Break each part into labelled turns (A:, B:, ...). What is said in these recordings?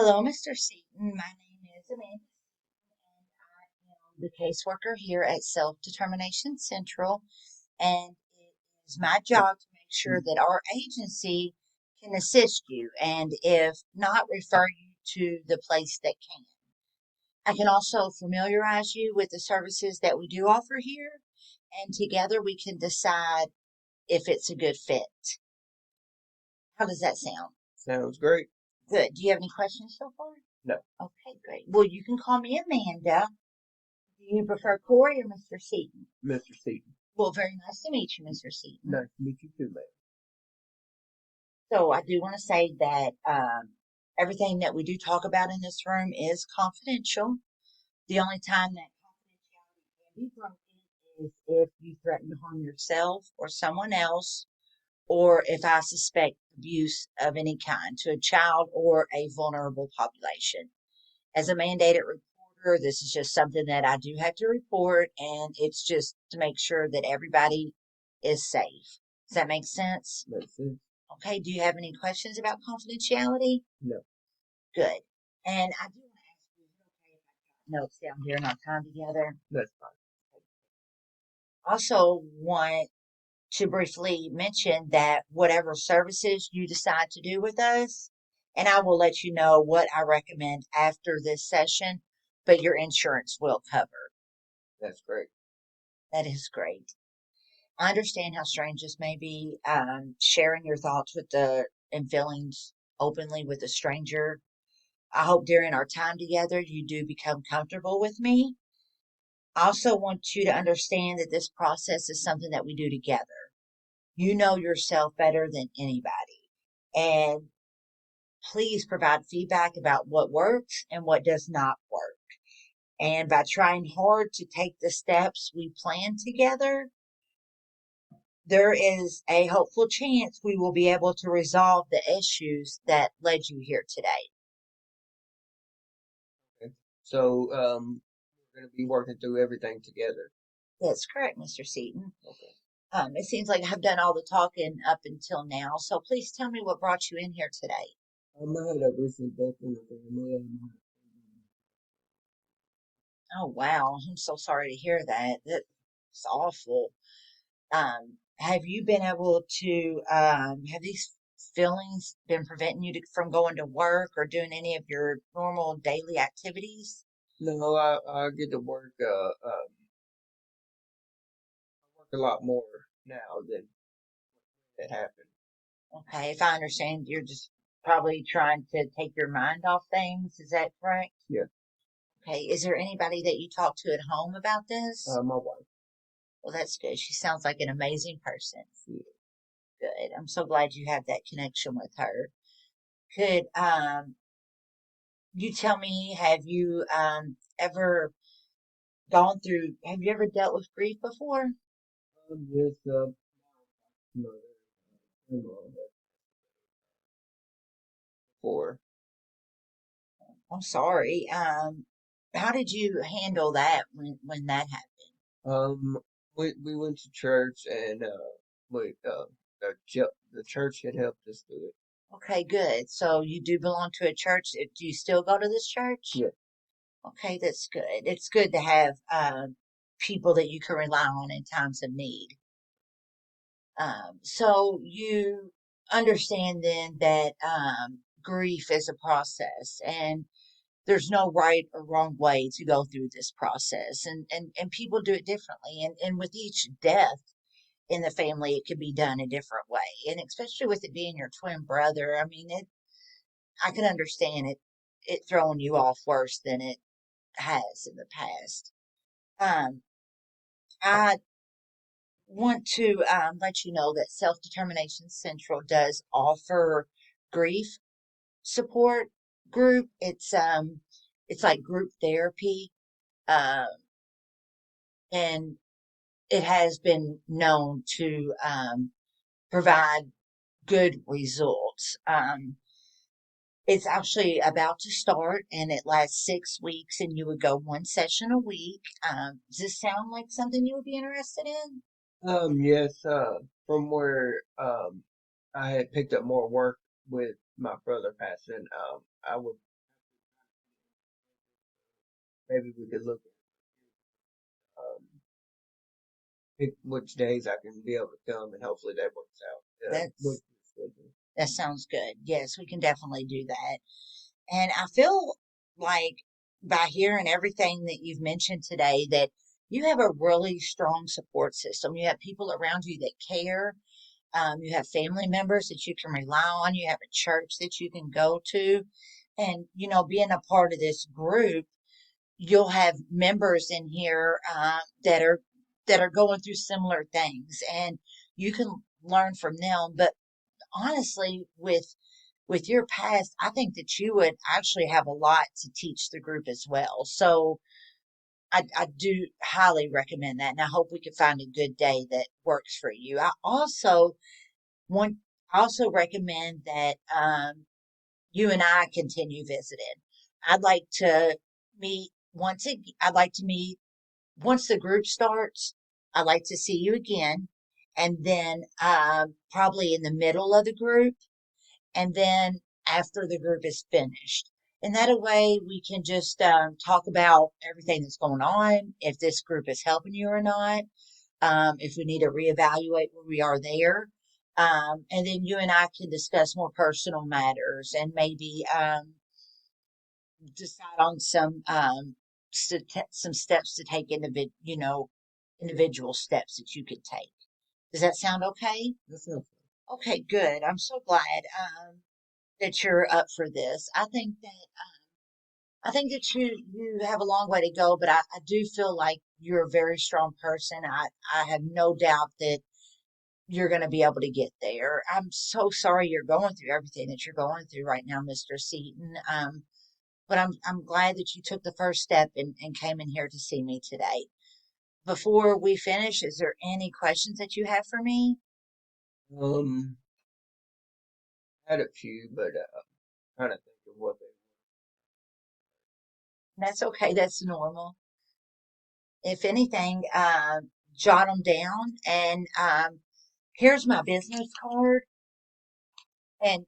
A: Hello, Mr. Seaton. My name is Amanda, and I am the caseworker here at Self Determination Central. And it is my job to make sure that our agency can assist you, and if not, refer you to the place that can. I can also familiarize you with the services that we do offer here, and together we can decide if it's a good fit. How does that sound?
B: Sounds great.
A: Good. Do you have any questions so far?
B: No,
A: Okay, great. Well, you can call me Amanda. Do you prefer Corey or Mr. Seaton?
B: Mr. Seaton.
A: Well, very nice to meet you, Mr. Seaton.
B: Nice to meet you too, man.
A: So I do want to say that everything that we do talk about in this room is confidential. The only time that confidentiality can be broken is if you threaten to harm yourself or someone else, or if I suspect abuse of any kind to a child or a vulnerable population. As a mandated reporter, this is just something that I do have to report, and it's just to make sure that everybody is safe. Does that make sense?
B: Makes sense.
A: Okay, do you have any questions about confidentiality?
B: No,
A: Good. And I do want to ask you, is it okay if I got notes down here in our time together?
B: that's fine.
A: Also, want to briefly mention that whatever services you decide to do with us, and I will let you know what I recommend after this session, but your insurance will cover.
B: That's great.
A: That is great. I understand how strange this may be, sharing your thoughts with the and feelings openly with a stranger. I hope during our time together you do become comfortable with me. I also want you to understand that this process is something that we do together. You know yourself better than anybody. And please provide feedback about what works and what does not work. And by trying hard to take the steps we plan together, there is a hopeful chance we will be able to resolve the issues that led you here today.
B: Okay. So, we're going to be working through everything together.
A: That's correct, Mr. Seaton.
B: Okay.
A: It seems like I've done all the talking up until now, so please tell me what brought you in here today.
B: I had a recent death in the family.
A: Oh, wow. I'm so sorry to hear that. That's awful. Have you been able to, have these feelings been preventing you from going to work or doing any of your normal daily activities?
B: No, I get to work. I work a lot more now than it happened.
A: Okay, if I understand, you're just probably trying to take your mind off things. Is that correct?
B: Yeah.
A: Okay, is there anybody that you talk to at home about this?
B: My wife.
A: Well, that's good. She sounds like an amazing person.
B: Yeah.
A: Good. I'm so glad you have that connection with her. Could you tell me, have you ever gone through, have you ever dealt with grief before?
B: Yes. No, before.
A: I'm sorry. How did you handle that when that happened?
B: Um, we went to church and we the church had helped us do it.
A: Okay, good. So you do belong to a church. Do you still go to this church?
B: Yeah.
A: Okay, that's good. It's good to have people that you can rely on in times of need. So you understand then that grief is a process, and there's no right or wrong way to go through this process, and people do it differently, and with each death in the family it can be done a different way, and especially with it being your twin brother. I mean, it I can understand it throwing you off worse than it has in the past. um I want to let you know that Self Determination Central does offer grief support group. It's like group therapy, uh, and it has been known to provide good results. It's actually about to start, and it lasts 6 weeks, and you would go one session a week. Does this sound like something you would be interested in?
B: Yes, from where I had picked up more work with my brother passing, I would maybe we could look at pick which days I can be able to come, and hopefully that works out. With
A: That's
B: the schedule.
A: that sounds good. Yes, we can definitely do that. And I feel like by hearing everything that you've mentioned today that you have a really strong support system. You have people around you that care. You have family members that you can rely on. You have a church that you can go to. And, being a part of this group, you'll have members in here that are going through similar things, and you can learn from them. But honestly, with your past, I think that you would actually have a lot to teach the group as well. So I do highly recommend that, and I hope we can find a good day that works for you. Want I also recommend that you and I continue visiting. I'd like to I'd like to meet once the group starts. I'd like to see you again, and then probably in the middle of the group, and then after the group is finished. And that way we can just talk about everything that's going on, if this group is helping you or not, if we need to reevaluate where we are there. And then you and I can discuss more personal matters and maybe decide on some steps to take individual steps that you could take. Does that sound okay?
B: That sounds
A: Okay, good. I'm so glad that you're up for this. I think that you have a long way to go, but I do feel like you're a very strong person. I have no doubt that you're going to be able to get there. I'm so sorry you're going through everything that you're going through right now, Mr. Seaton. But I'm glad that you took the first step and came in here to see me today. Before we finish, is there any questions that you have for me?
B: good. I had a few, but trying to think of what they.
A: That's okay. That's normal. If anything, jot them down. And here's my business card. And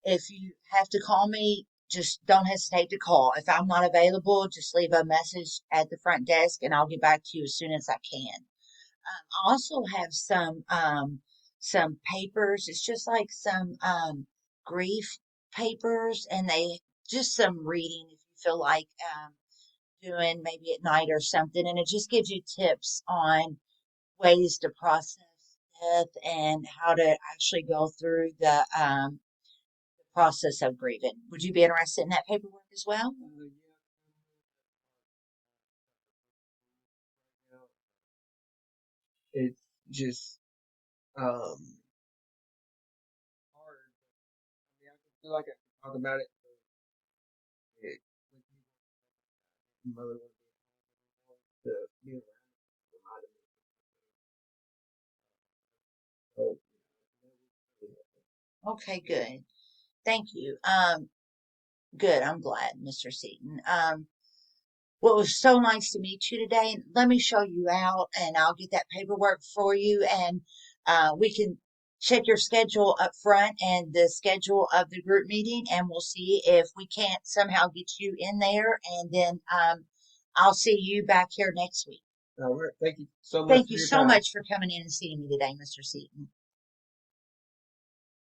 A: if you have to call me, just don't hesitate to call. If I'm not available, just leave a message at the front desk and I'll get back to you as soon as I can. I also have some papers. It's just like some grief papers, and they just some reading if you feel like doing maybe at night or something, and it just gives you tips on ways to process death and how to actually go through the process of grieving. Would you be interested in that paperwork as well?
B: Yeah, it's just um hard. I mean, I can feel like I can talk about it. But it with people, mother to be around reminded me. So,
A: Okay, good. Thank you. Good. I'm glad, Mr. Seaton. Well, it was so nice to meet you today. Let me show you out, and I'll get that paperwork for you, and we can check your schedule up front and the schedule of the group meeting, and we'll see if we can't somehow get you in there, and then I'll see you back here next week.
B: all right. Thank you so much
A: Thank
B: for
A: you
B: your
A: so
B: time.
A: much for coming in and seeing me today, Mr. Seaton.